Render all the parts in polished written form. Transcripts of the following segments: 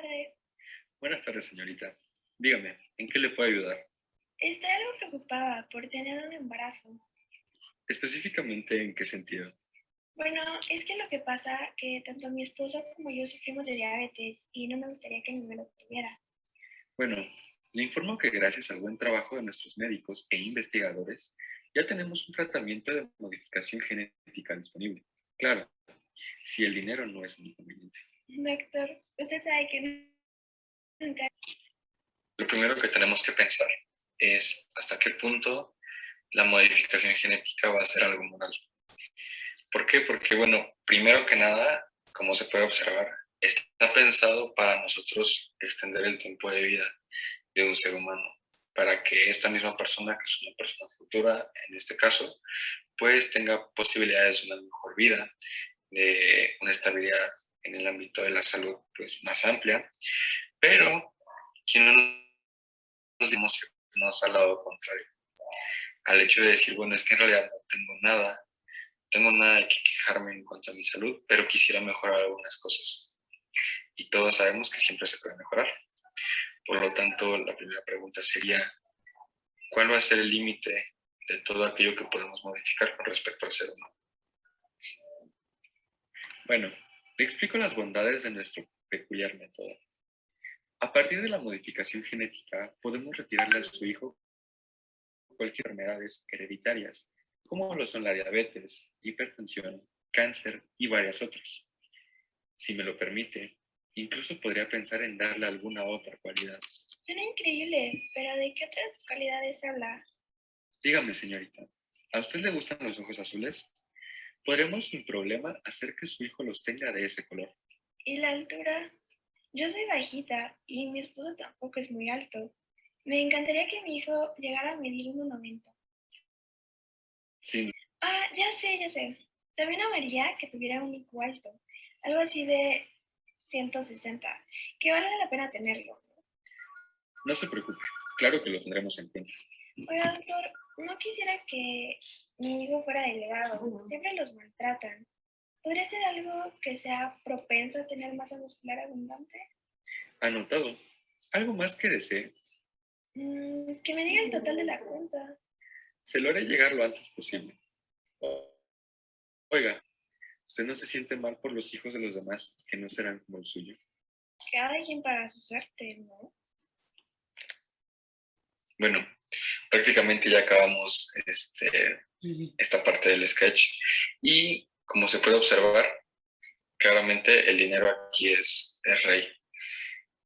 tardes. Buenas tardes, señorita. Dígame, ¿en qué le puedo ayudar? Estoy algo preocupada por tener un embarazo. Específicamente, ¿en qué sentido? Bueno, es que lo que pasa que tanto mi esposo como yo sufrimos de diabetes y no me gustaría que mi bebé lo tuviera. Bueno, le informo que gracias al buen trabajo de nuestros médicos e investigadores, ya tenemos un tratamiento de modificación genética disponible. Claro, si el dinero no es un inconveniente. Doctor, usted sabe que nunca... Lo primero que tenemos que pensar es hasta qué punto la modificación genética va a ser algo moral. ¿Por qué? Porque, bueno, primero que nada, como se puede observar, está pensado para nosotros extender el tiempo de vida de un ser humano, para que esta misma persona, que es una persona futura, en este caso, pues tenga posibilidades de una mejor vida, de una estabilidad en el ámbito de la salud pues más amplia, pero quien no nos ha lado contrario, al hecho de decir, bueno, es que en realidad no tengo nada de qué quejarme en cuanto a mi salud, pero quisiera mejorar algunas cosas. Y todos sabemos que siempre se puede mejorar. Por lo tanto, la primera pregunta sería, ¿cuál va a ser el límite de todo aquello que podemos modificar con respecto al ser humano? Bueno, le explico las bondades de nuestro peculiar método. A partir de la modificación genética, podemos retirarle a su hijo cualquier enfermedades hereditarias, como lo son la diabetes, hipertensión, cáncer y varias otras. Si me lo permite, incluso podría pensar en darle alguna otra cualidad. Suena increíble, pero ¿de qué otras cualidades habla? Dígame, señorita, ¿a usted le gustan los ojos azules? Podremos sin problema hacer que su hijo los tenga de ese color. ¿Y la altura? Yo soy bajita y mi esposo tampoco es muy alto. Me encantaría que mi hijo llegara a medir 1,90. Sí, Ah, ya sé, ya sé. También amaría que tuviera un IQ alto, algo así de 160, que vale la pena tenerlo. no se preocupe, claro que lo tendremos en cuenta. Oiga, doctor, no quisiera que mi hijo fuera delgado, siempre los maltratan. ¿Podría ser algo que sea propenso a tener masa muscular abundante? Anotado. ¿Algo más que desee? Que me diga el total de la cuenta. Se lo haré llegar lo antes posible. Oiga, ¿usted no se siente mal por los hijos de los demás que no serán como el suyo? Cada quien paga su suerte, ¿no? Bueno, prácticamente ya acabamos esta parte del sketch y como se puede observar, claramente el dinero aquí es rey.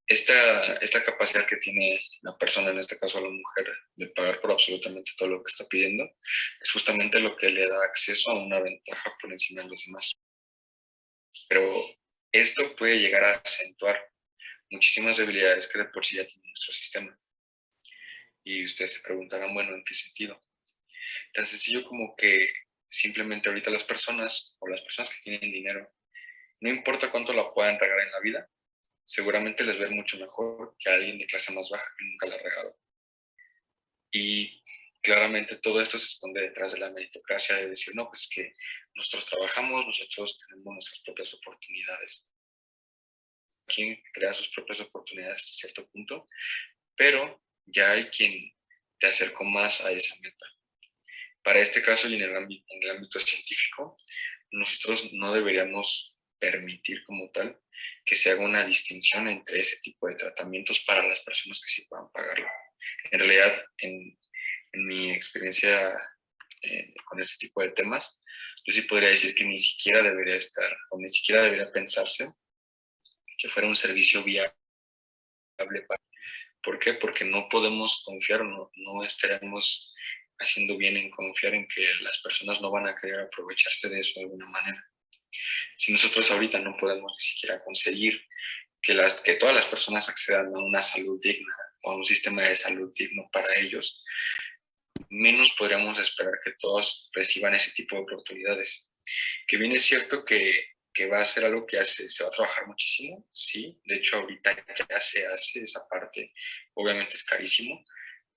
Esta capacidad que tiene la persona, en este caso la mujer, de pagar por absolutamente todo lo que está pidiendo, es justamente lo que le da acceso a una ventaja por encima de los demás. Pero esto puede llegar a acentuar muchísimas debilidades que de por sí ya tiene nuestro sistema. Y ustedes se preguntarán, bueno, ¿en qué sentido? Tan sencillo como que simplemente ahorita las personas o las personas que tienen dinero, no importa cuánto la puedan regar en la vida, seguramente les va a ir mucho mejor que a alguien de clase más baja que nunca la ha regado. Y claramente todo esto se esconde detrás de la meritocracia de decir, no, pues que nosotros trabajamos, nosotros tenemos nuestras propias oportunidades. Quien crea sus propias oportunidades hasta cierto punto, pero ya hay quien te acercó más a esa meta. Para este caso y en el ámbito científico, nosotros no deberíamos permitir como tal que se haga una distinción entre ese tipo de tratamientos para las personas que sí puedan pagarlo. En realidad, en mi experiencia con este tipo de temas, yo sí podría decir que ni siquiera debería estar o ni siquiera debería pensarse que fuera un servicio viable. ¿Por qué? Porque no podemos confiar o no estaremos haciendo bien en confiar en que las personas no van a querer aprovecharse de eso de alguna manera. Si nosotros ahorita no podemos ni siquiera conseguir que todas las personas accedan a una salud digna o a un sistema de salud digno para ellos, menos podríamos esperar que todos reciban ese tipo de oportunidades. Que bien es cierto que va a ser algo que se va a trabajar muchísimo, sí, de hecho ahorita ya se hace esa parte, obviamente es carísimo,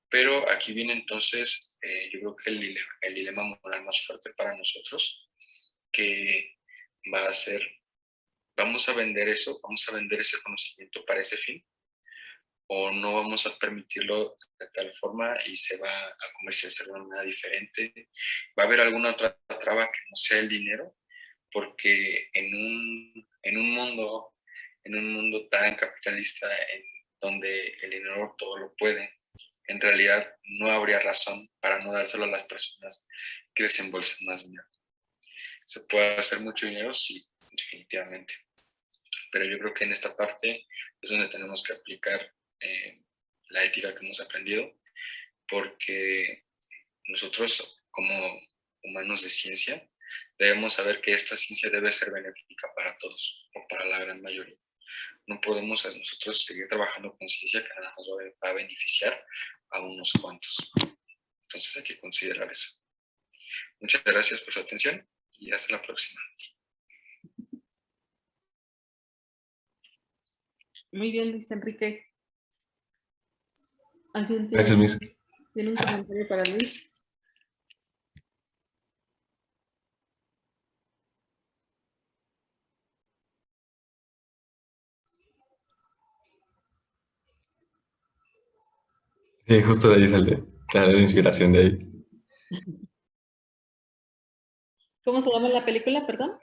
pero aquí viene entonces, yo creo que el dilema moral más fuerte para nosotros, que va a ser ¿Vamos a vender eso? ¿Vamos a vender ese conocimiento para ese fin? ¿O no vamos a permitirlo de tal forma y se va a comercializar de una manera diferente? ¿Va a haber alguna otra traba que no sea el dinero? Porque en un mundo tan capitalista, en donde el dinero todo lo puede, en realidad no habría razón para no dárselo a las personas que desembolsan más dinero. ¿Se puede hacer mucho dinero? Sí, definitivamente. Pero yo creo que en esta parte es donde tenemos que aplicar la ética que hemos aprendido, porque nosotros como humanos de ciencia debemos saber que esta ciencia debe ser benéfica para todos o para la gran mayoría. No podemos nosotros seguir trabajando con ciencia que nada más va a beneficiar a unos cuantos. Entonces hay que considerar eso. Muchas gracias por su atención y hasta la próxima. Muy bien, Luis Enrique. ¿Alguien Gracias, Miss. tiene un comentario para Luis? Sí, justo de ahí sale la inspiración de ahí. ¿Cómo se llama la película, perdón?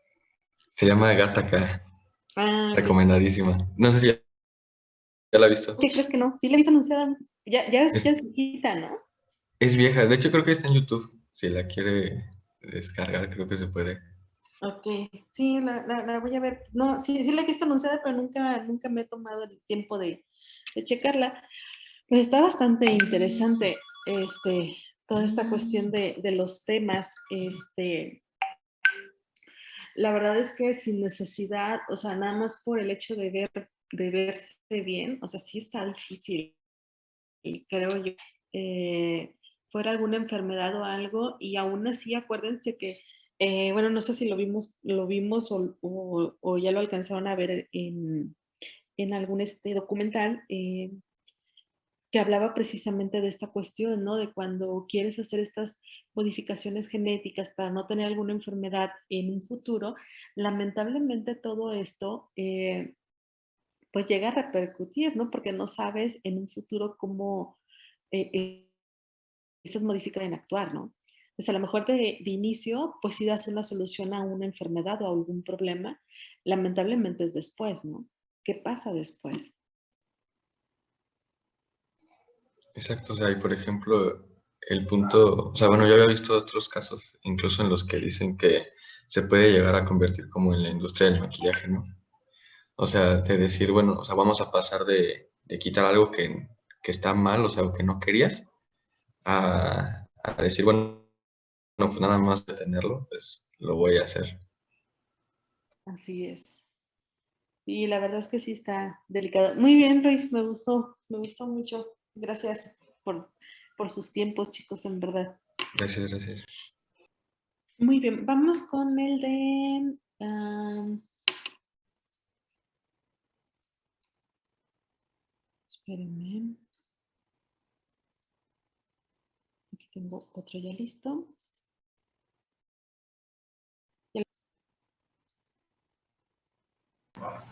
Se llama Gattaca, Ah, ok. recomendadísima. No sé si ya la ha visto. ¿Qué crees que no? Sí la he visto anunciada. Ya es Es, viejita, ¿no? es vieja, de hecho creo que está en YouTube. Si la quiere descargar, creo que se puede. Ok, sí, la voy a ver. No, sí la he visto anunciada, pero nunca me he tomado el tiempo de checarla. Pues está bastante interesante toda esta cuestión de los temas. La verdad es que sin necesidad, o sea, nada más por el hecho de verse bien, o sea, sí está difícil, creo yo. Fuera alguna enfermedad o algo, y aún así acuérdense que, bueno, no sé si lo vimos o ya lo alcanzaron a ver en algún documental, que hablaba precisamente de esta cuestión, ¿no? De cuando quieres hacer estas modificaciones genéticas para no tener alguna enfermedad en un futuro, lamentablemente todo esto pues llega a repercutir, ¿no? Porque no sabes en un futuro cómo esas modificaciones en actuar, ¿no? Pues a lo mejor de inicio, pues sí das una solución a una enfermedad o a algún problema, lamentablemente es después, ¿no? ¿Qué pasa después? Exacto, o sea, y por ejemplo, el punto, o sea, bueno, yo había visto otros casos, incluso en los que dicen que se puede llegar a convertir como en la industria del maquillaje, ¿no? O sea, de decir, bueno, o sea, vamos a pasar de quitar algo que está mal, o sea, o que no querías, a decir, bueno, no, pues nada más de tenerlo, pues lo voy a hacer. Así es. Y la verdad es que sí está delicado. Muy bien, Luis, me gustó mucho. Gracias por sus tiempos, chicos, en verdad. Gracias, gracias. Muy bien, vamos con el de... espérenme. Aquí tengo otro ya listo.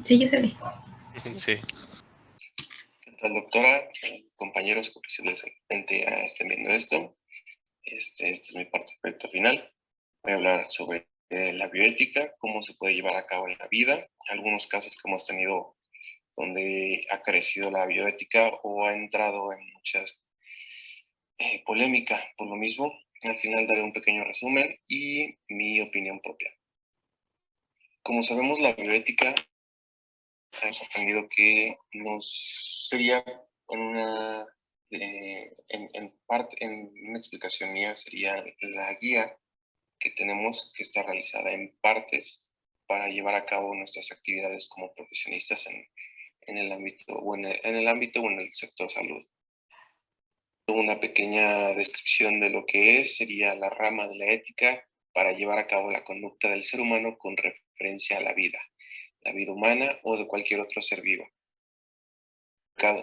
Sí, ya se ve. Sí. ¿Qué tal, doctora? Compañeros que posiblemente estén viendo esto. Esta es mi parte del proyecto final. Voy a hablar sobre la bioética, cómo se puede llevar a cabo en la vida, algunos casos que hemos tenido donde ha carecido la bioética o ha entrado en muchas polémica por lo mismo. Al final daré un pequeño resumen y mi opinión propia. Como sabemos, la bioética hemos aprendido que nos sería en una explicación mía sería la guía que tenemos que está realizada en partes para llevar a cabo nuestras actividades como profesionistas en el ámbito o en el ámbito o en el sector salud. Una pequeña descripción de lo que sería la rama de la ética para llevar a cabo la conducta del ser humano con referencia a la vida humana o de cualquier otro ser vivo.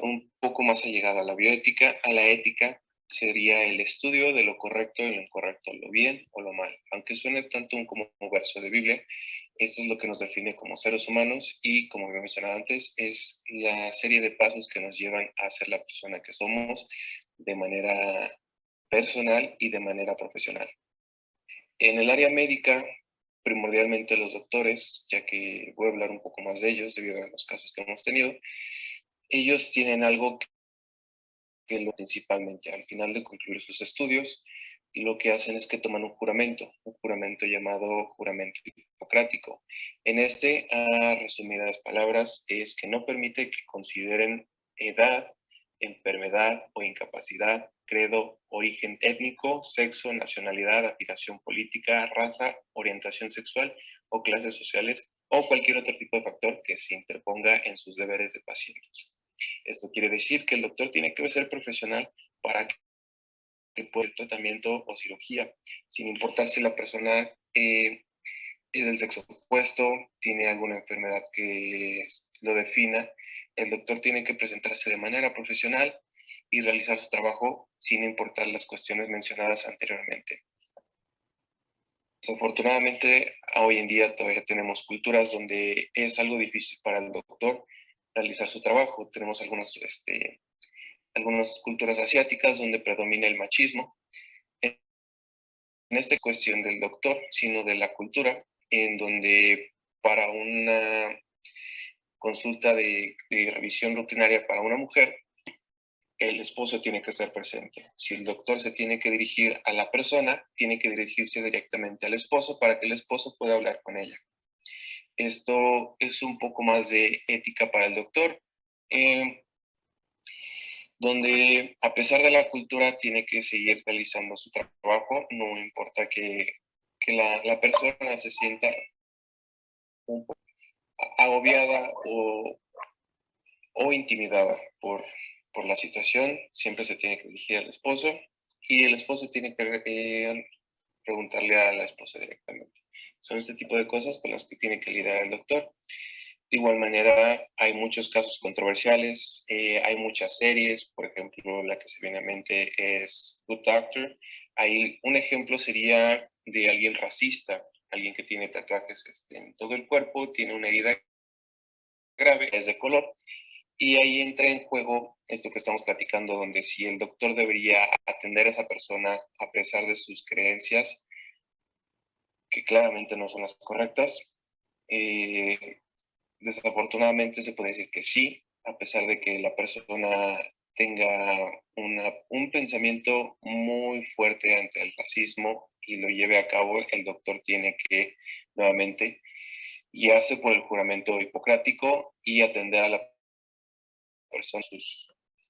Un poco más allegado a la bioética, a la ética, sería el estudio de lo correcto y lo incorrecto, lo bien o lo mal. Aunque suene tanto como un verso de Biblia, esto es lo que nos define como seres humanos y, como había mencionado antes, es la serie de pasos que nos llevan a ser la persona que somos de manera personal y de manera profesional. En el área médica, primordialmente los doctores, ya que voy a hablar un poco más de ellos debido a los casos que hemos tenido, ellos tienen algo que lo principalmente al final de concluir sus estudios, lo que hacen es que toman un juramento llamado juramento hipocrático. En este, a resumidas palabras, es que no permite que consideren edad, enfermedad o incapacidad, credo, origen étnico, sexo, nacionalidad, afiliación política, raza, orientación sexual o clases sociales o cualquier otro tipo de factor que se interponga en sus deberes de pacientes. Esto quiere decir que el doctor tiene que ser profesional para que pueda el tratamiento o cirugía, sin importar si la persona es del sexo opuesto, tiene alguna enfermedad que lo defina. El doctor tiene que presentarse de manera profesional y realizar su trabajo sin importar las cuestiones mencionadas anteriormente. Desafortunadamente, hoy en día todavía tenemos culturas donde es algo difícil para el doctor realizar su trabajo. Tenemos algunas culturas asiáticas donde predomina el machismo. En esta cuestión del doctor, sino de la cultura, en donde para una consulta de revisión rutinaria para una mujer, el esposo tiene que estar presente. Si el doctor se tiene que dirigir a la persona, tiene que dirigirse directamente al esposo para que el esposo pueda hablar con ella. Esto es un poco más de ética para el doctor, donde a pesar de la cultura tiene que seguir realizando su trabajo, no importa que la persona se sienta un poco agobiada o intimidada por la situación, siempre se tiene que dirigir al esposo y el esposo tiene que preguntarle a la esposa directamente. Son este tipo de cosas con las que tiene que lidiar el doctor. De igual manera, hay muchos casos controversiales, hay muchas series, por ejemplo, la que se viene a mente es Good Doctor. Ahí un ejemplo sería de alguien racista, alguien que tiene tatuajes en todo el cuerpo, tiene una herida grave, es de color, y ahí entra en juego esto que estamos platicando, donde si el doctor debería atender a esa persona a pesar de sus creencias, que claramente no son las correctas. Desafortunadamente se puede decir que sí, a pesar de que la persona tenga un pensamiento muy fuerte ante el racismo y lo lleve a cabo, el doctor tiene que nuevamente guiarse por el juramento hipocrático y atender a la persona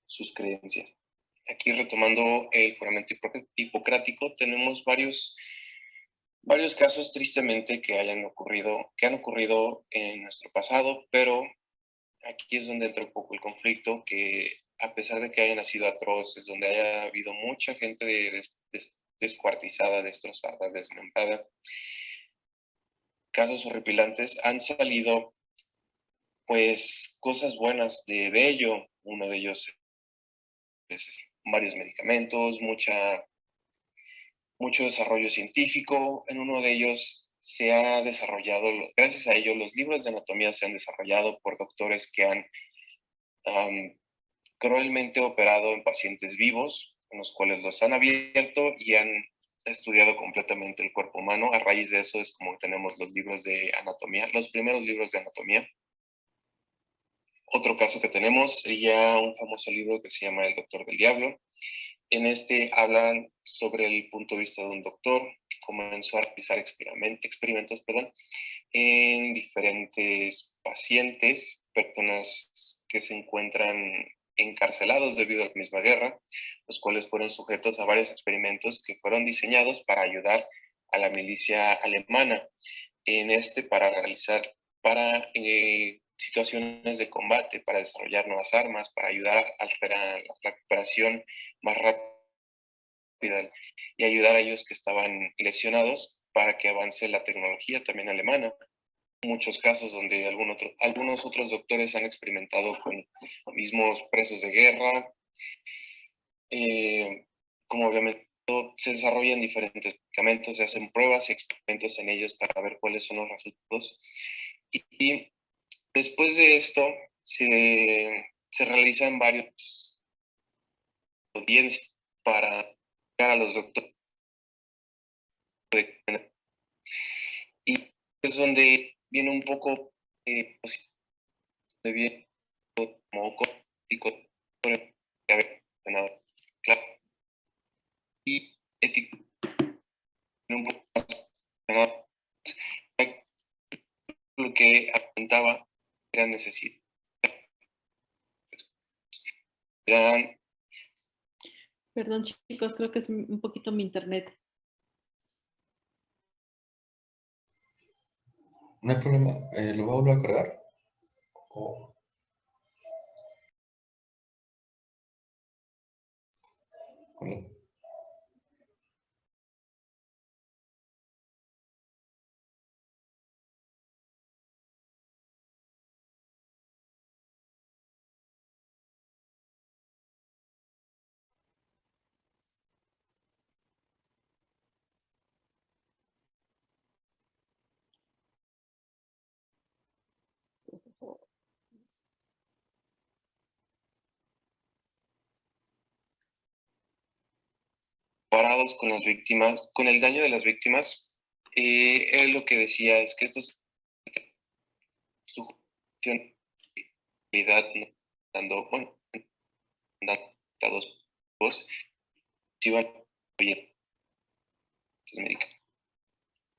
sus creencias. Aquí retomando el juramento hipocrático, tenemos varios casos tristemente que han ocurrido en nuestro pasado, pero aquí es donde entra un poco el conflicto, que a pesar de que hayan sido atroces, donde haya habido mucha gente descuartizada, destrozada, desmembrada, casos horripilantes, han salido pues cosas buenas de ello. Uno de ellos es varios medicamentos, mucho desarrollo científico. En uno de ellos se ha desarrollado, gracias a ello, los libros de anatomía se han desarrollado por doctores que han cruelmente operado en pacientes vivos, en los cuales los han abierto y han estudiado completamente el cuerpo humano. A raíz de eso es como tenemos los libros de anatomía, los primeros libros de anatomía. Otro caso que tenemos sería un famoso libro que se llama El Doctor del Diablo. En este hablan sobre el punto de vista de un doctor que comenzó a realizar experimentos en diferentes pacientes, personas que se encuentran encarcelados debido a la misma guerra, los cuales fueron sujetos a varios experimentos que fueron diseñados para ayudar a la milicia alemana en para situaciones de combate, para desarrollar nuevas armas, para ayudar a la recuperación más rápida y ayudar a ellos que estaban lesionados para que avance la tecnología también alemana. Muchos casos donde algunos otros doctores han experimentado con mismos presos de guerra. como obviamente se desarrollan diferentes medicamentos, se hacen pruebas y experimentos en ellos para ver cuáles son los resultados. Y después de esto se realizan varios audiencias para llegar a los doctores. Y es donde viene un poco de bien como código, claro, y ético, un poco más, lo que apuntaba era necesidad. Eran Perdón, chicos, creo que es un poquito mi internet. No hay problema, ¿lo voy a volver a cargar? O- Hola. parados con las víctimas, con el daño de las víctimas. Él lo que decía es que esto es su realidad, ¿no? Dando, bueno, dados vos, si van, oye, entonces me diga,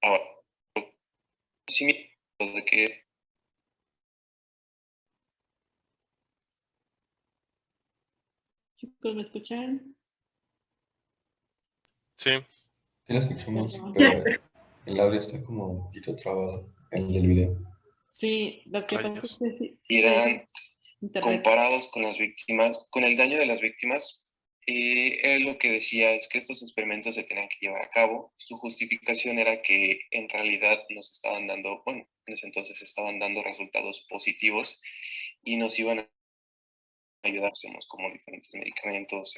ahora, sí, de que Chicos, ¿me escuchan? Sí, Sí, la escuchamos, Perdón. pero el audio está como un poquito trabado, el del video. Sí, lo que pasa es rayos. que sí eran internet. comparados con las víctimas, con el daño de las víctimas. Él lo que decía es que estos experimentos se tenían que llevar a cabo. Su justificación era que en realidad nos estaban dando, bueno, en ese entonces estaban dando resultados positivos y nos iban a ayudar, hacemos como diferentes medicamentos,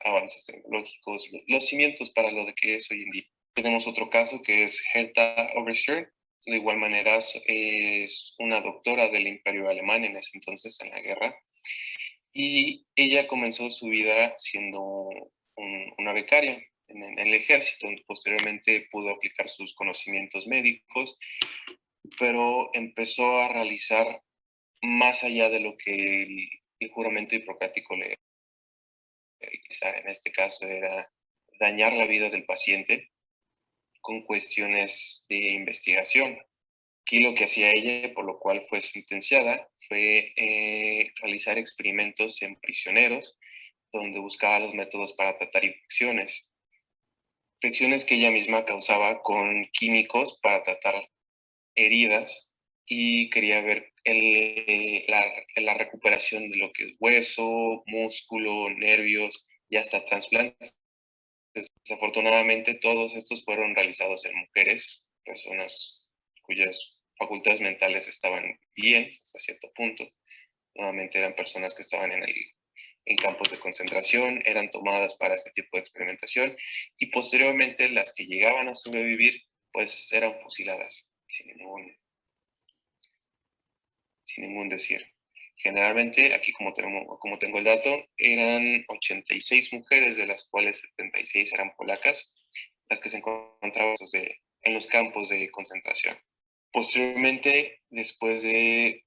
avances tecnológicos, los cimientos para lo de que es hoy en día. Tenemos otro caso que es Herta Oberstern. De igual manera es una doctora del Imperio Alemán en ese entonces en la guerra. Y ella comenzó su vida siendo una becaria en el ejército. Posteriormente pudo aplicar sus conocimientos médicos, pero empezó a realizar más allá de lo que el juramento hipocrático le realizar. En este caso era dañar la vida del paciente con cuestiones de investigación. Aquí lo que hacía ella, por lo cual fue sentenciada, fue realizar experimentos en prisioneros, donde buscaba los métodos para tratar infecciones. Infecciones que ella misma causaba con químicos para tratar heridas y quería ver la recuperación de lo que es hueso, músculo, nervios y hasta trasplantes. Desafortunadamente, todos estos fueron realizados en mujeres, personas cuyas facultades mentales estaban bien hasta cierto punto. Nuevamente eran personas que estaban en campos de concentración, eran tomadas para este tipo de experimentación y posteriormente las que llegaban a sobrevivir, pues eran fusiladas sin ningún decir. Generalmente, aquí como tengo el dato, eran 86 mujeres, de las cuales 76 eran polacas, las que se encontraban en los campos de concentración. Posteriormente, después de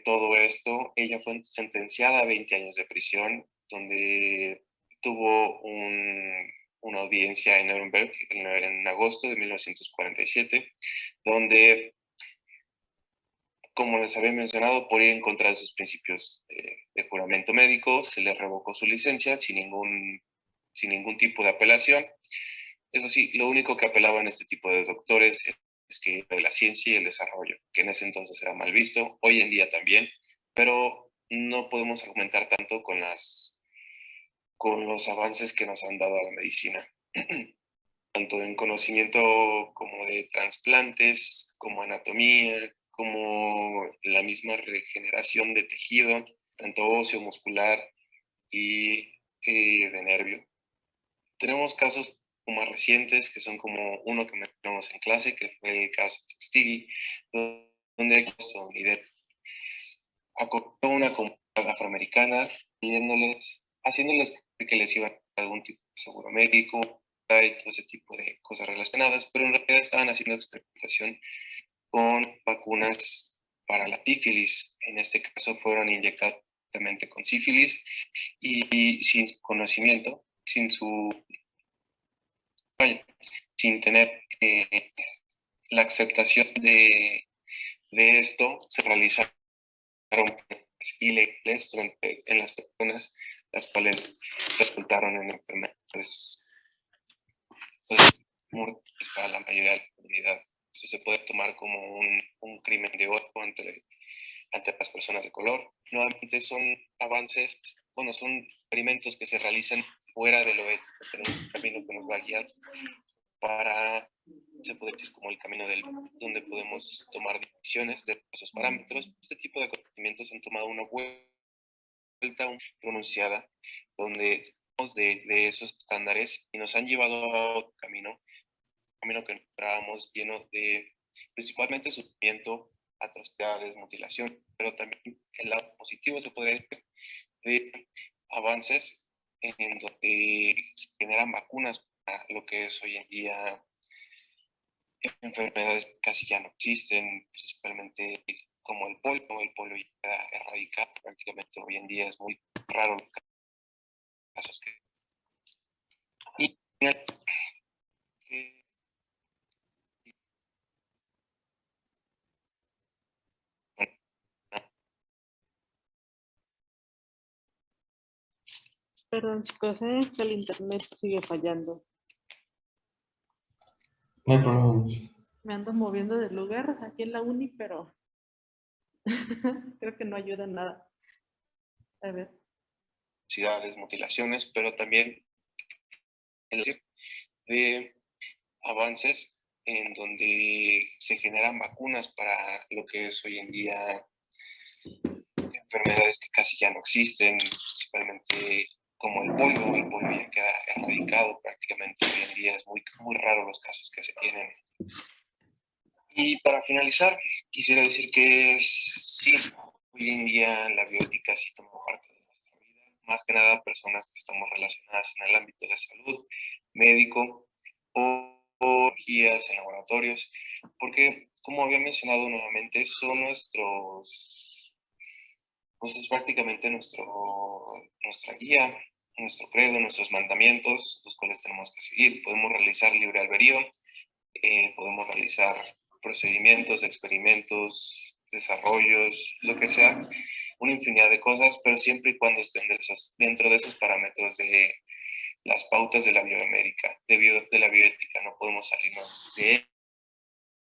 todo esto, ella fue sentenciada a 20 años de prisión, donde tuvo una audiencia en Nuremberg en agosto de 1947, donde, como les había mencionado, por ir en contra de sus principios de juramento médico, se le revocó su licencia sin ningún tipo de apelación. Eso sí, lo único que apelaban este tipo de doctores es que la ciencia y el desarrollo, que en ese entonces era mal visto, hoy en día también, pero no podemos argumentar tanto con los avances que nos han dado a la medicina, tanto en conocimiento como de trasplantes, como anatomía, como la misma regeneración de tejido, tanto óseo, muscular y de nervio. Tenemos casos más recientes, que son como uno que mencionamos en clase, que fue el caso de Tuskegee, donde el estadounidense acordó una comunidad afroamericana haciéndoles que les iban a dar algún tipo de seguro médico y todo ese tipo de cosas relacionadas, pero en realidad estaban haciendo experimentación con vacunas para la sífilis. En este caso fueron inyectadas directamente con sífilis y sin conocimiento, sin tener la aceptación de esto, se realizaron ilegales en las personas, las cuales resultaron en enfermedades mortales para la mayoría de la comunidad. Esto se puede tomar como un crimen de odio ante las personas de color. Nuevamente son avances, bueno, son experimentos que se realizan fuera de lo ético, pero un camino que nos va a guiar para, se puede decir, como el camino donde podemos tomar decisiones de esos parámetros. Este tipo de conocimientos han tomado una vuelta pronunciada, donde estamos de esos estándares y nos han llevado a otro camino que encontrábamos lleno de principalmente sufrimiento, atrocidades, mutilación, pero también el lado positivo se podría decir de avances en donde se generan vacunas para lo que es hoy en día enfermedades que casi ya no existen, principalmente como el polio ya erradicado prácticamente hoy en día, es muy raro los casos que... Y Perdón, chicos, el internet sigue fallando. No hay problema. Me ando moviendo de lugar aquí en la uni, pero creo que no ayuda en nada. A ver. mutilaciones, pero también de avances en donde se generan vacunas para lo que es hoy en día enfermedades que casi ya no existen, principalmente como el polio. El polio ya queda erradicado prácticamente hoy en día, es muy, muy raro los casos que se tienen. Y para finalizar, quisiera decir que sí, hoy en día la bioética sí toma parte de nuestra vida, más que nada personas que estamos relacionadas en el ámbito de salud, médico o guías en laboratorios, porque como había mencionado nuevamente, son pues es prácticamente nuestra guía, nuestro credo, nuestros mandamientos, los cuales tenemos que seguir. Podemos realizar libre albedrío, podemos realizar procedimientos, experimentos, desarrollos, lo que sea, una infinidad de cosas, pero siempre y cuando estén dentro de esos parámetros de las pautas de la biomédica, de la bioética. No podemos salirnos de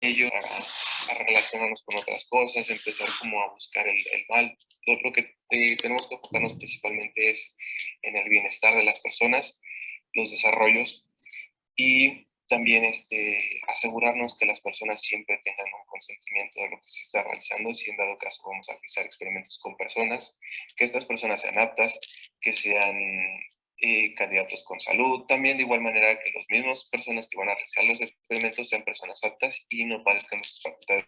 ello a relacionarnos con otras cosas, empezar como a buscar el mal. Lo que tenemos que enfocarnos principalmente es en el bienestar de las personas, los desarrollos y también asegurarnos que las personas siempre tengan un consentimiento de lo que se está realizando. Si en dado caso vamos a realizar experimentos con personas, que estas personas sean aptas, que sean candidatos con salud, también de igual manera que las mismas personas que van a realizar los experimentos sean personas aptas y no padezcan sus facultades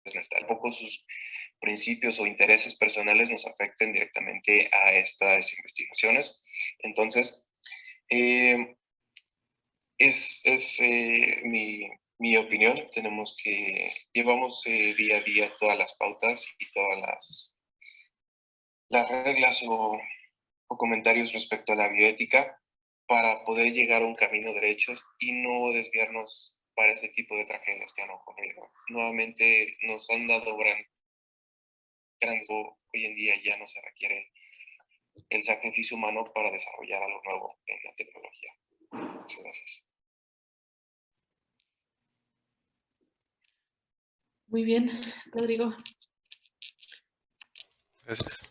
mentales. Tampoco sus principios o intereses personales nos afecten directamente a estas investigaciones. Entonces, es mi opinión. Llevamos día a día todas las pautas y todas las reglas o comentarios respecto a la bioética para poder llegar a un camino derecho y no desviarnos para ese tipo de tragedias que han ocurrido. Nuevamente nos han dado grandes... Hoy en día ya no se requiere el sacrificio humano para desarrollar algo nuevo en la tecnología. Muchas gracias. Muy bien, Rodrigo. Gracias.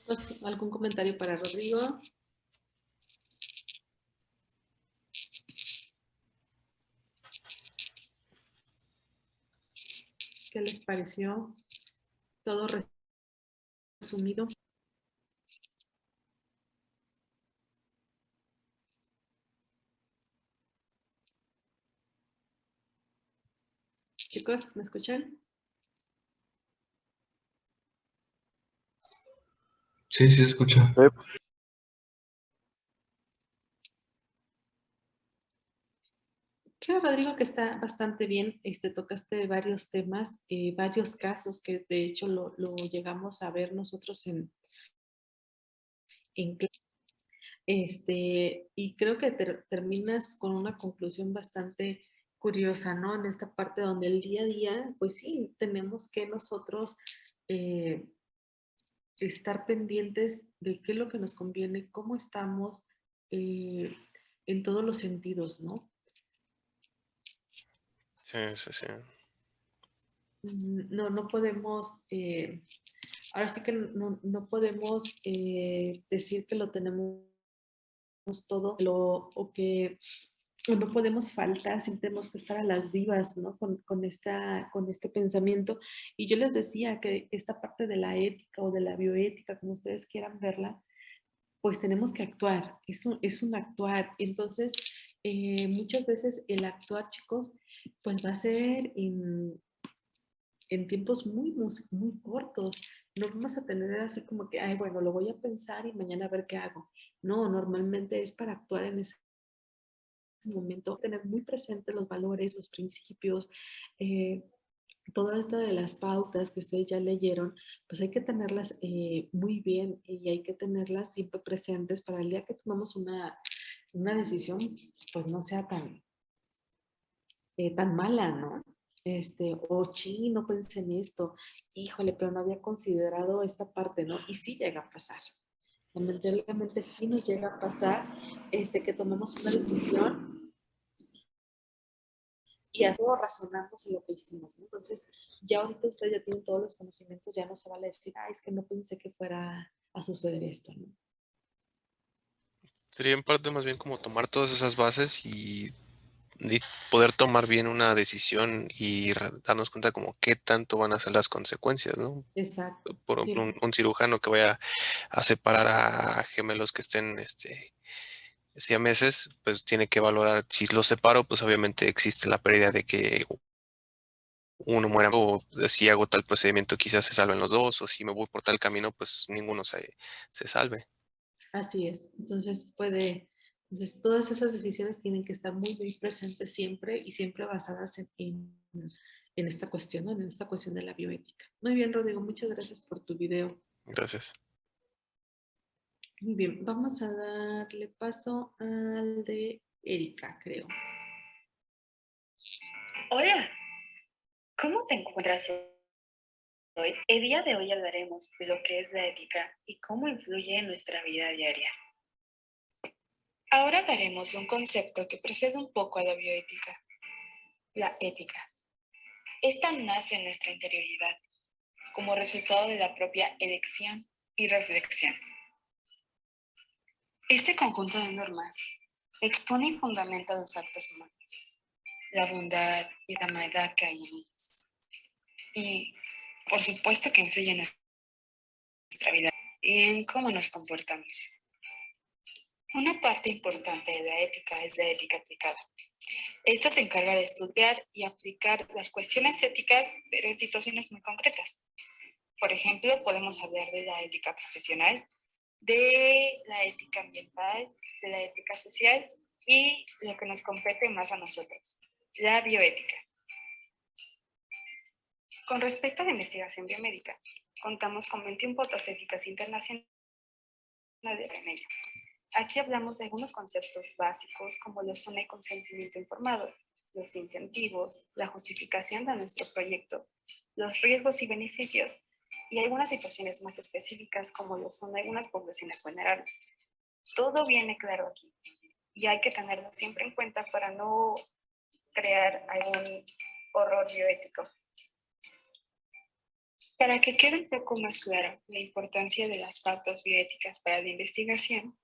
Pues, ¿algún comentario para Rodrigo? ¿Qué les pareció? Todo resumido. Chicos, ¿me escuchan? Sí, sí, escucha. Creo, Rodrigo, que está bastante bien. Tocaste varios temas, varios casos que de hecho lo llegamos a ver nosotros en y creo que terminas con una conclusión bastante curiosa, ¿no? En esta parte donde el día a día, pues sí, tenemos que nosotros eh, estar pendientes de qué es lo que nos conviene, cómo estamos eh, en todos los sentidos, ¿no? Sí, sí, sí. No podemos, ahora sí que no podemos decir que lo tenemos todo o no podemos faltar, sí tenemos que estar a las vivas, ¿no? Con este pensamiento. Y yo les decía que esta parte de la ética o de la bioética, como ustedes quieran verla, pues tenemos que actuar, es un actuar. Entonces, muchas veces el actuar, chicos, pues va a ser en tiempos muy cortos. No vamos a tener así como que, ay, bueno, lo voy a pensar y mañana a ver qué hago. No, normalmente es para actuar en ese momento, tener muy presentes los valores, los principios, eh, todo esto de las pautas que ustedes ya leyeron, pues hay que tenerlas muy bien y hay que tenerlas siempre presentes para el día que tomamos una decisión, pues no sea tan mala, ¿no? Sí, no pensé en esto, híjole, pero no había considerado esta parte, ¿no? Y sí llega a pasar. Lamentablemente sí nos llega a pasar que tomemos una decisión y así razonamos en lo que hicimos, ¿no? Entonces, ya ahorita ustedes ya tienen todos los conocimientos, ya no se vale decir, ay, es que no pensé que fuera a suceder esto, ¿no? Sería en parte más bien como tomar todas esas bases y poder tomar bien una decisión y darnos cuenta como qué tanto van a ser las consecuencias, ¿no? Exacto. Por ejemplo, Sí, un cirujano que vaya a separar a gemelos que estén siameses, pues tiene que valorar, si los separo, pues obviamente existe la pérdida de que uno muera, o si hago tal procedimiento quizás se salven los dos, o si me voy por tal camino, pues ninguno se salve. así es. Entonces todas esas decisiones tienen que estar muy presentes siempre y siempre basadas en esta cuestión, ¿no? En esta cuestión de la bioética. Muy bien, Rodrigo, muchas gracias por tu video. Gracias. Muy bien, vamos a darle paso al de Erika, creo. Hola, ¿cómo te encuentras hoy? El día de hoy hablaremos de lo que es la ética y cómo influye en nuestra vida diaria. Ahora hablaremos de un concepto que precede un poco a la bioética, la ética. Esta nace en nuestra interioridad, como resultado de la propia elección y reflexión. Este conjunto de normas expone y fundamenta los actos humanos, la bondad y la maldad que hay en ellos. Y, por supuesto, que influye en nuestra vida y en cómo nos comportamos. Una parte importante de la ética es la ética aplicada. Esta se encarga de estudiar y aplicar las cuestiones éticas, pero en situaciones muy concretas. Por ejemplo, podemos hablar de la ética profesional, de la ética ambiental, de la ética social y lo que nos compete más a nosotros, la bioética. Con respecto a la investigación biomédica, contamos con 21 pautas éticas internacionales en ello. Aquí hablamos de algunos conceptos básicos como lo son el consentimiento informado, los incentivos, la justificación de nuestro proyecto, los riesgos y beneficios y algunas situaciones más específicas como lo son algunas poblaciones vulnerables. Todo viene claro aquí y hay que tenerlo siempre en cuenta para no crear algún horror bioético. Para que quede un poco más claro la importancia de las pautas bioéticas para la investigación,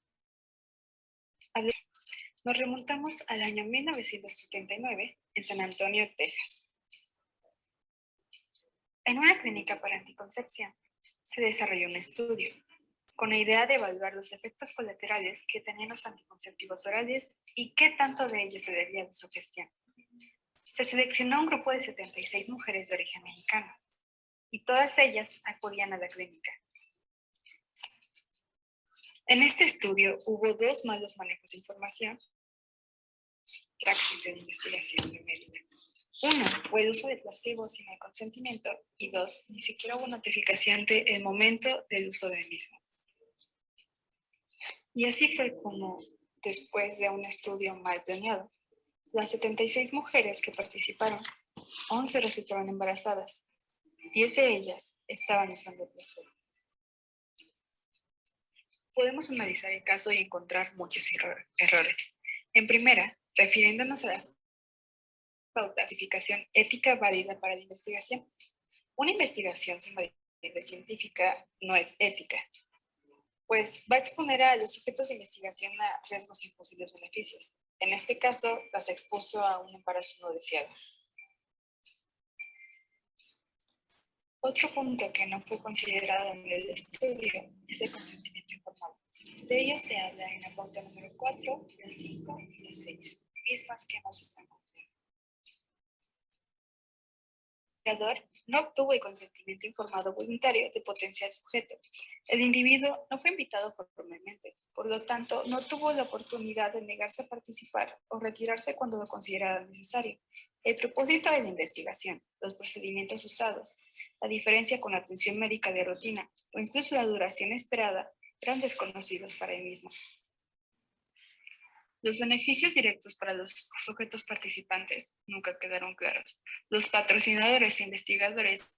nos remontamos al año 1979 en San Antonio, Texas. En una clínica para anticoncepción se desarrolló un estudio con la idea de evaluar los efectos colaterales que tenían los anticonceptivos orales y qué tanto de ellos se debía a su gestión. Se seleccionó un grupo de 76 mujeres de origen mexicano y todas ellas acudían a la clínica. En este estudio hubo 2 malos manejos de información, praxis de investigación médica. 1 fue el uso de placebo sin el consentimiento y 2, ni siquiera hubo notificación del momento del uso del mismo. Y así fue como, después de un estudio mal planeado, las 76 mujeres que participaron, 11 resultaron embarazadas. 10 de ellas estaban usando el placebo. Podemos analizar el caso y encontrar muchos errores. En primera, refiriéndonos a las pautas de clasificación ética válida para la investigación. Una investigación sin validez científica no es ética, pues va a exponer a los sujetos de investigación a riesgos y posibles beneficios. En este caso, las expuso a un embarazo no deseado. Otro punto que no fue considerado en el estudio es el consentimiento informado. De ello se habla en la pauta número 4, la 5 y la 6, mismas que no se están cumpliendo. El investigador no obtuvo el consentimiento informado voluntario del potencial sujeto. El individuo no fue invitado formalmente, por lo tanto, no tuvo la oportunidad de negarse a participar o retirarse cuando lo considerara necesario. El propósito de la investigación, los procedimientos usados, la diferencia con la atención médica de rutina o incluso la duración esperada eran desconocidos para él mismo. Los beneficios directos para los sujetos participantes nunca quedaron claros. Los patrocinadores e investigadores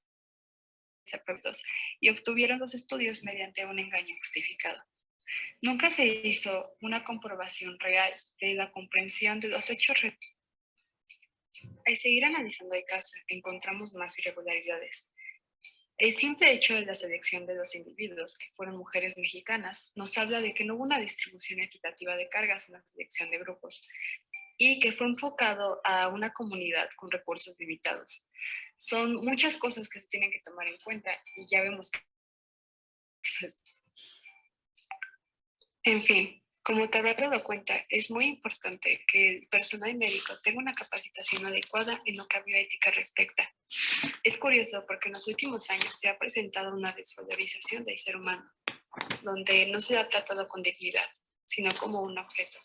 aprobados y obtuvieron los estudios mediante un engaño justificado. Nunca se hizo una comprobación real de la comprensión de los hechos. Al seguir analizando el caso, encontramos más irregularidades. El simple hecho de la selección de los individuos, que fueron mujeres mexicanas, nos habla de que no hubo una distribución equitativa de cargas en la selección de grupos y que fue enfocado a una comunidad con recursos limitados. Son muchas cosas que se tienen que tomar en cuenta y ya vemos que... En fin, como te habrás dado cuenta, es muy importante que el personal médico tenga una capacitación adecuada en lo que a bioética respecta. Es curioso porque en los últimos años se ha presentado una desvalorización del ser humano, donde no se ha tratado con dignidad, sino como un objeto.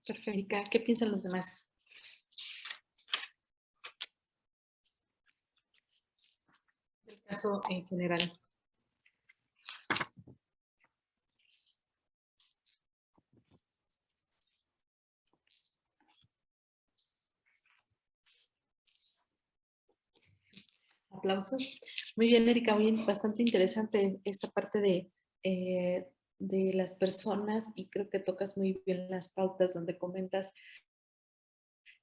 Perfecto. ¿Qué piensan los demás? El caso en general. Aplausos. Muy bien, Erika, bien, bastante interesante esta parte de las personas y creo que tocas muy bien las pautas donde comentas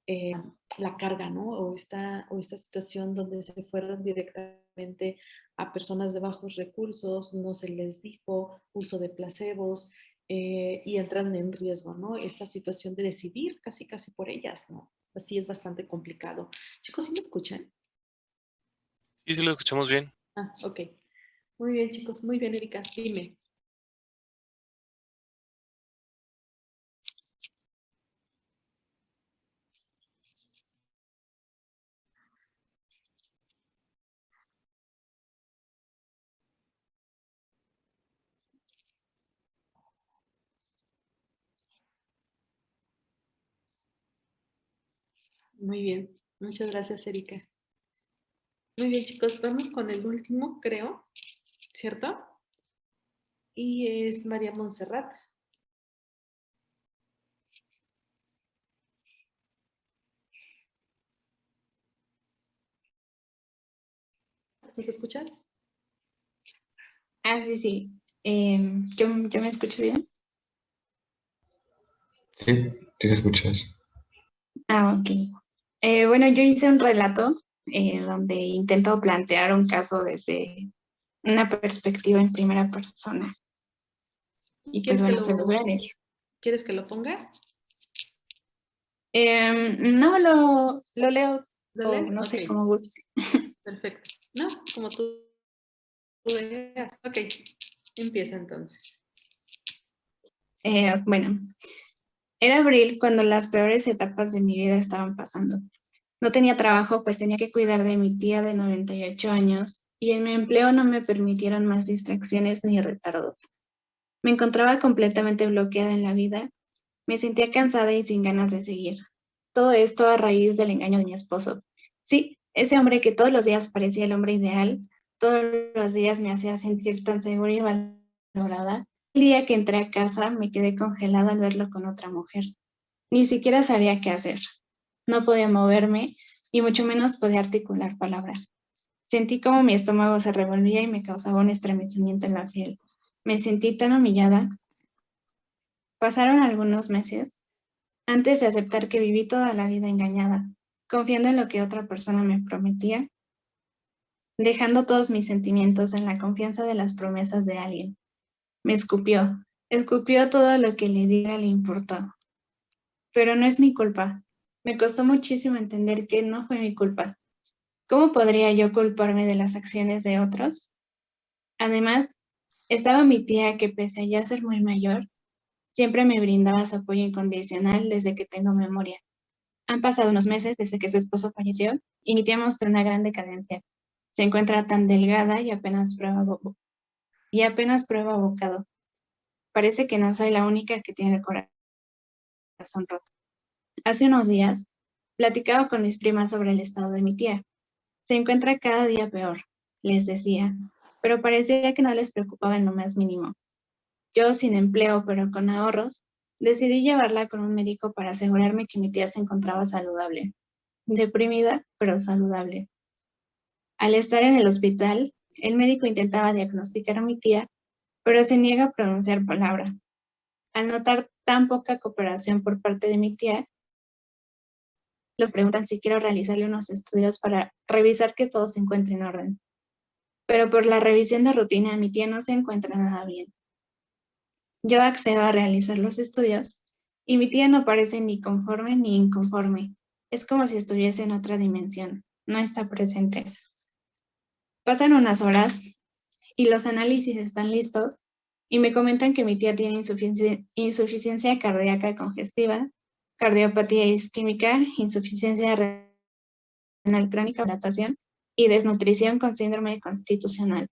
la carga, ¿no? O esta situación donde se fueron directamente a personas de bajos recursos, no se les dijo uso de placebos y entran en riesgo, ¿no? Esta situación de decidir casi por ellas, ¿no? Así es bastante complicado. Chicos, ¿sí me escuchan? Sí, sí lo escuchamos bien. Ah, ok. Muy bien, chicos. Muy bien, Erika. Dime. Muy bien. Muchas gracias, Erika. Muy bien, chicos. Vamos con el último, creo. ¿Cierto? Y es María Montserrat. ¿Nos escuchas? Ah, sí, sí. ¿Yo me escucho bien? Sí, sí se escuchas. Ah, ok. Bueno, yo hice un relato donde intento plantear un caso desde una perspectiva en primera persona. Y pues bueno, se los voy a leer. ¿Quieres que lo ponga? No, lo leo. ¿Lo lees? No sé Ok. cómo guste. Perfecto. No, como tú veas. Ok, empieza entonces. Bueno, era abril cuando las peores etapas de mi vida estaban pasando. No tenía trabajo, pues tenía que cuidar de mi tía de 98 años y en mi empleo no me permitieron más distracciones ni retardos. Me encontraba completamente bloqueada en la vida, me sentía cansada y sin ganas de seguir. Todo esto a raíz del engaño de mi esposo. Sí, ese hombre que todos los días parecía el hombre ideal, todos los días me hacía sentir tan segura y valorada. El día que entré a casa me quedé congelada al verlo con otra mujer. Ni siquiera sabía qué hacer. No podía moverme y mucho menos podía articular palabras. Sentí como mi estómago se revolvía y me causaba un estremecimiento en la piel. Me sentí tan humillada. Pasaron algunos meses antes de aceptar que viví toda la vida engañada, confiando en lo que otra persona me prometía, dejando todos mis sentimientos en la confianza de las promesas de alguien. Me escupió todo lo que le diga le importó. Pero no es mi culpa. Me costó muchísimo entender que no fue mi culpa. ¿Cómo podría yo culparme de las acciones de otros? Además, estaba mi tía que pese a ya ser muy mayor, siempre me brindaba su apoyo incondicional desde que tengo memoria. Han pasado unos meses desde que su esposo falleció y mi tía mostró una gran decadencia. Se encuentra tan delgada y apenas prueba bocado. Parece que no soy la única que tiene el corazón roto. Hace unos días, platicaba con mis primas sobre el estado de mi tía. Se encuentra cada día peor, les decía, pero parecía que no les preocupaba en lo más mínimo. Yo, sin empleo pero con ahorros, decidí llevarla con un médico para asegurarme que mi tía se encontraba saludable. Deprimida, pero saludable. Al estar en el hospital, el médico intentaba diagnosticar a mi tía, pero se niega a pronunciar palabra. Al notar tan poca cooperación por parte de mi tía, les preguntan si quiero realizarle unos estudios para revisar que todo se encuentre en orden. Pero por la revisión de rutina, mi tía no se encuentra nada bien. Yo accedo a realizar los estudios y mi tía no parece ni conforme ni inconforme. Es como si estuviese en otra dimensión. No está presente. Pasan unas horas y los análisis están listos y me comentan que mi tía tiene insuficiencia cardíaca congestiva, cardiopatía isquémica, insuficiencia renal crónica, hidratación y desnutrición con síndrome constitucional.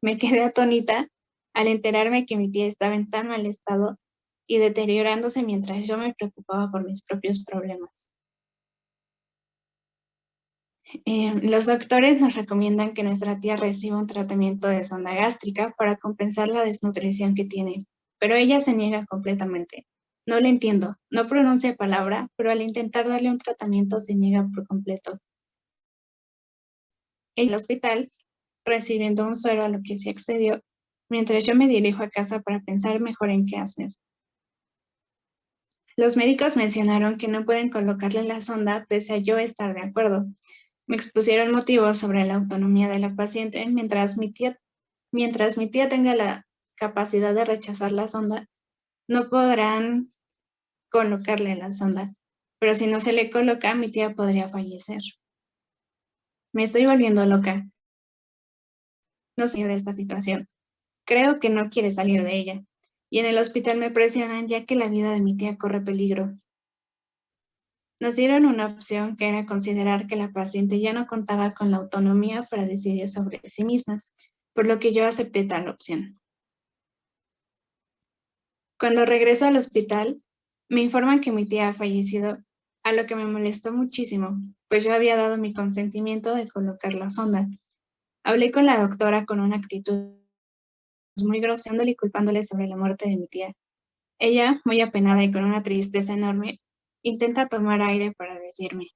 Me quedé atónita al enterarme que mi tía estaba en tan mal estado y deteriorándose mientras yo me preocupaba por mis propios problemas. Los doctores nos recomiendan que nuestra tía reciba un tratamiento de sonda gástrica para compensar la desnutrición que tiene, pero ella se niega completamente. No le entiendo, no pronuncia palabra, pero al intentar darle un tratamiento se niega por completo. En el hospital, recibiendo un suero a lo que sí accedió, mientras yo me dirijo a casa para pensar mejor en qué hacer. Los médicos mencionaron que no pueden colocarle la sonda pese a yo estar de acuerdo. Me expusieron motivos sobre la autonomía de la paciente mientras mi tía tenga la capacidad de rechazar la sonda, no podrán colocarle la sonda, pero si no se le coloca, mi tía podría fallecer. Me estoy volviendo loca. No sé de esta situación. Creo que no quiere salir de ella, y en el hospital me presionan ya que la vida de mi tía corre peligro. Nos dieron una opción que era considerar que la paciente ya no contaba con la autonomía para decidir sobre sí misma, por lo que yo acepté tal opción. Cuando regreso al hospital, me informan que mi tía ha fallecido, a lo que me molestó muchísimo, pues yo había dado mi consentimiento de colocar la sonda. Hablé con la doctora con una actitud muy grosera y culpándole sobre la muerte de mi tía. Ella, muy apenada y con una tristeza enorme, intenta tomar aire para decirme: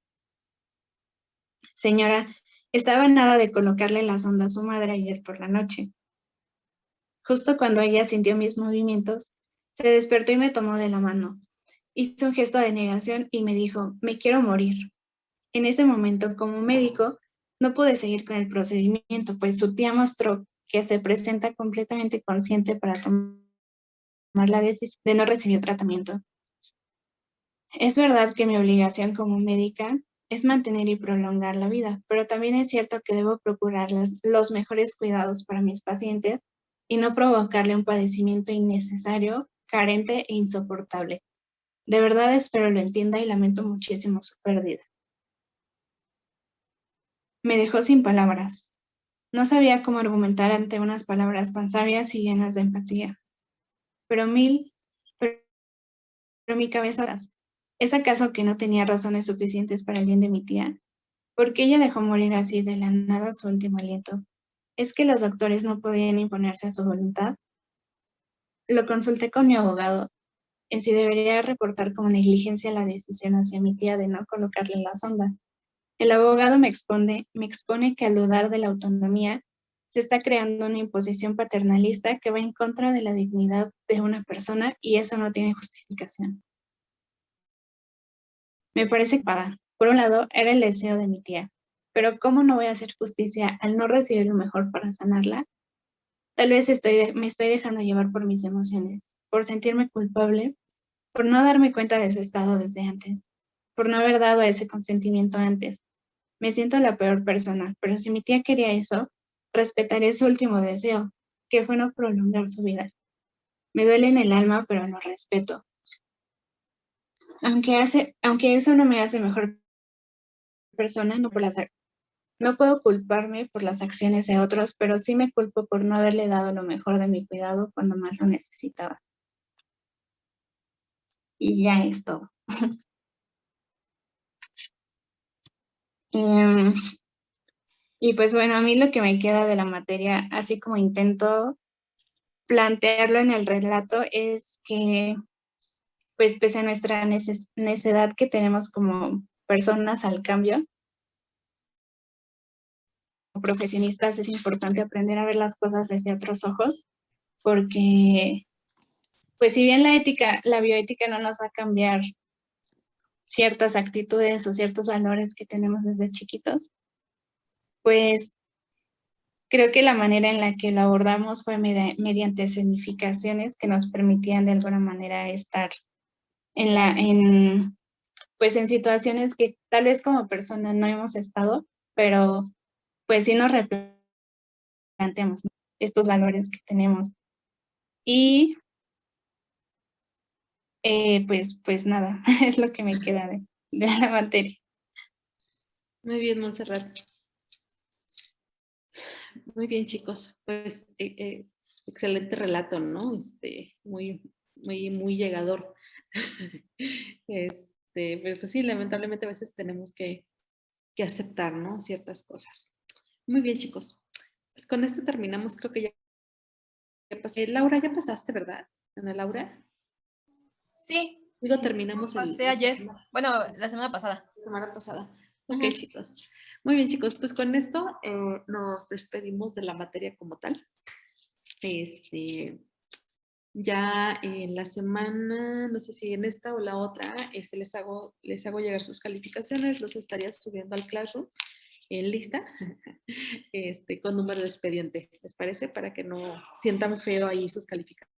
señora, estaba en nada de colocarle la sonda a su madre ayer por la noche. Justo cuando ella sintió mis movimientos, se despertó y me tomó de la mano. Hizo un gesto de negación y me dijo: me quiero morir. En ese momento, como médico, no pude seguir con el procedimiento, pues su tía mostró que se presenta completamente consciente para tomar la decisión de no recibir tratamiento. Es verdad que mi obligación como médica es mantener y prolongar la vida, pero también es cierto que debo procurar los mejores cuidados para mis pacientes y no provocarle un padecimiento innecesario, carente e insoportable. De verdad espero lo entienda y lamento muchísimo su pérdida. Me dejó sin palabras. No sabía cómo argumentar ante unas palabras tan sabias y llenas de empatía. Pero mi cabeza, ¿es acaso que no tenía razones suficientes para el bien de mi tía? ¿Por qué ella dejó morir así de la nada su último aliento? ¿Es que los doctores no podían imponerse a su voluntad? Lo consulté con mi abogado en si debería reportar como negligencia la decisión hacia mi tía de no colocarle la sonda. El abogado me expone que al dudar de la autonomía, se está creando una imposición paternalista que va en contra de la dignidad de una persona y eso no tiene justificación. Me parece que, por un lado, era el deseo de mi tía, pero ¿cómo no voy a hacer justicia al no recibir lo mejor para sanarla? Tal vez me estoy dejando llevar por mis emociones, por sentirme culpable, por no darme cuenta de su estado desde antes, por no haber dado ese consentimiento antes. Me siento la peor persona, pero si mi tía quería eso, respetaré su último deseo, que fue no prolongar su vida. Me duele en el alma, pero lo respeto. Aunque eso no me hace mejor persona, no puedo culparme por las acciones de otros, pero sí me culpo por no haberle dado lo mejor de mi cuidado cuando más lo necesitaba. Y ya es todo. Y pues bueno, a mí lo que me queda de la materia, así como intento plantearlo en el relato, es que pues pese a nuestra necedad que tenemos como personas al cambio, como profesionistas es importante aprender a ver las cosas desde otros ojos, porque pues si bien la bioética no nos va a cambiar ciertas actitudes o ciertos valores que tenemos desde chiquitos, pues creo que la manera en la que lo abordamos fue mediante escenificaciones que nos permitían de alguna manera estar pues en situaciones que tal vez como persona no hemos estado, pero pues sí nos replanteamos, ¿no?, estos valores que tenemos. Y pues nada, es lo que me queda de la materia. Muy bien, Montserrat. Muy bien, chicos. Pues excelente relato, ¿no? Muy, muy, muy llegador. Pero pues sí, lamentablemente a veces tenemos que aceptar, ¿no?, ciertas cosas. Muy bien, chicos. Pues con esto terminamos, creo que ya pasé. Laura, ya pasaste, ¿verdad? Ana Laura. Sí. Digo, terminamos pasé ayer. Bueno, la semana pasada. La semana pasada. Ok, chicos. Muy bien, chicos. Pues con esto nos despedimos de la materia como tal. Ya en la semana, no sé si en esta o la otra, les hago llegar sus calificaciones, los estaría subiendo al Classroom en lista, con número de expediente, ¿les parece? Para que no sientan feo ahí sus calificaciones.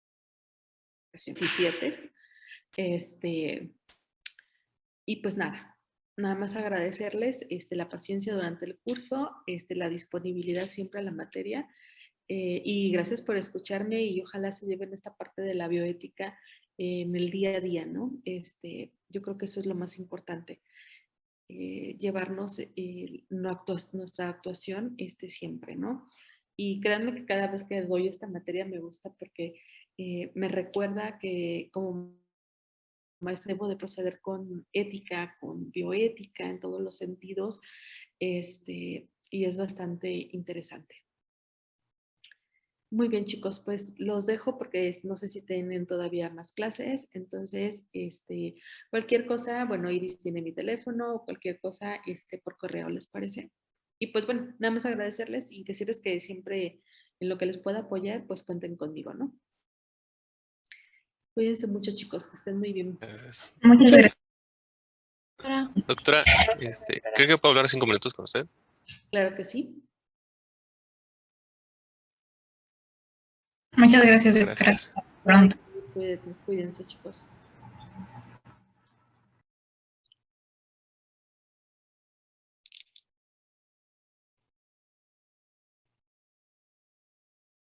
17. Y pues nada más agradecerles la paciencia durante el curso, la disponibilidad siempre a la materia, y gracias por escucharme y ojalá se lleven esta parte de la bioética en el día a día, ¿no? Yo creo que eso es lo más importante, llevarnos nuestra actuación siempre, ¿no? Y créanme que cada vez que doy esta materia me gusta porque me recuerda que como maestra debo de proceder con ética, con bioética en todos los sentidos, y es bastante interesante. Muy bien, chicos, pues los dejo porque no sé si tienen todavía más clases, entonces cualquier cosa, bueno, Iris tiene mi teléfono o cualquier cosa por correo, ¿les parece? Y pues bueno, nada más agradecerles y decirles que siempre en lo que les pueda apoyar, pues cuenten conmigo, ¿no? Cuídense mucho, chicos, que estén muy bien. Muchas gracias. Doctora, ¿cree que puedo hablar 5 minutos con usted? Claro que sí. Muchas gracias, doctora. Gracias. Cuídense, chicos.